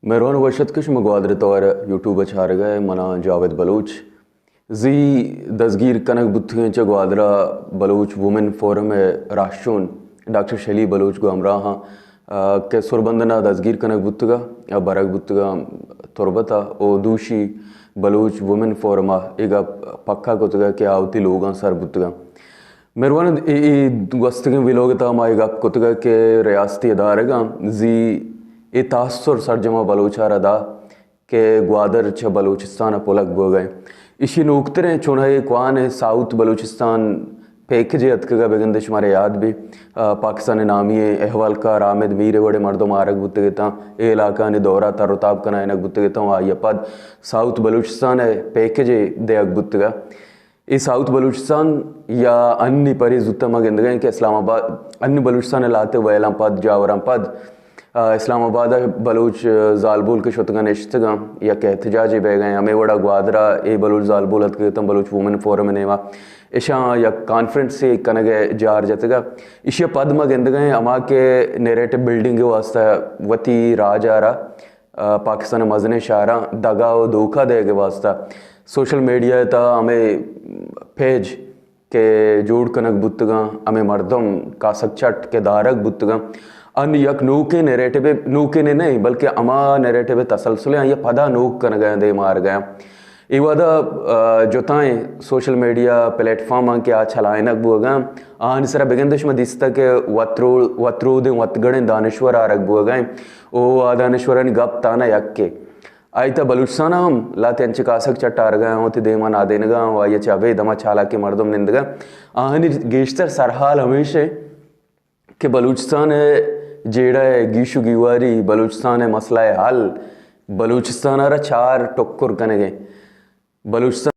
मेहरबान वशत कश मगवादर तौर यूट्यूब चार गए मना जावेद बलूच जी दसगीर कनक बुत्थियों च ग्वादरा बलूच वुमेन फोरम राशून डॉक्टर शैली बलूच को हमरा हाँ के सुरबंदना दसगीर कनक बुत्तगा या बरक बुत्तगा तुरबता ओ दूशी बलूच वुमेन फोरम इगा पक्का कुतगा के आवती लोग सर बुत्तगा मेहरबान वस्तुगें विलोगता माइगा कुतगा के रियासती अदारगा जी ये तासुर सरजमा बलूचार अदा के ग्वादर छ बलूचिस्तान पुलक बो गए इसी नुकतरे चुनाए क्वान साउथ बलूचिस्तान पेकजे अतकगा बेगंदिश मारे याद भी पाकिस्तान नामी अहवाल का रामिद मीरे वड़े मर्दो मारक बुत्तगेता ए इलाका ने दौरा तरुताब कना इनक बुत्तगेता आय पद साउथ बलूचिस्तान पेकजे देक बुत्तगा ये साउथ बलूचिस्तान या अन्य परी जुत्तमा गेंदगें के इस्लामाबाद अन्य बलूचिस्तान लाते वैलाम पद जावराम पद इस्लामाबाद बलूच जालबुल के शुतगा नशतगा या के एहतजाज बह गए हमें वड़ा ग्वादरा ए बलूच जालबुल अतम बलूच वुमेन फोरम नेवा इशा या कॉन्फ्रेंस से कनगे जार जतगा इशा पद में गेंद गए अमा के नेरेटिव बिल्डिंग वास्ता वती राजारा पाकिस्तान मजने शारा दगा व धोखा दे के वास्ता सोशल मीडिया ता हमें पेज के जोड़ कनक बुत्तगा हमें मर्दम कासक चट के दारक बुत्तगा अन यक नूके नेरेटिव नूके ने नहीं बल्कि अमा नेरेटिव तसलसल ये पदा नूक कन गए दे मार गया इवादा जोताएं सोशल मीडिया प्लेटफॉर्म के आ छलायनक बुगा आन सरा बिगंदश में दिसता के वत्रू दे वतगड़े दानेश्वर आ रख बुगा ओ आ दानेश्वरन गप ताना यक के आयता बलूचिस्तान हम लाते अंच कासक चट्टार गए होते देमा ना देनगा वाये चावे दमा छाला के मर्दम निंदगा आहनी गेश्तर सरहाल हमेशा के बलूचिस्तान जेड़ा है गीशु गिवारी बलूचिस्तान है मसला है हल बलूचिस्तान चार टक्कर कने गए बलूचिस्तान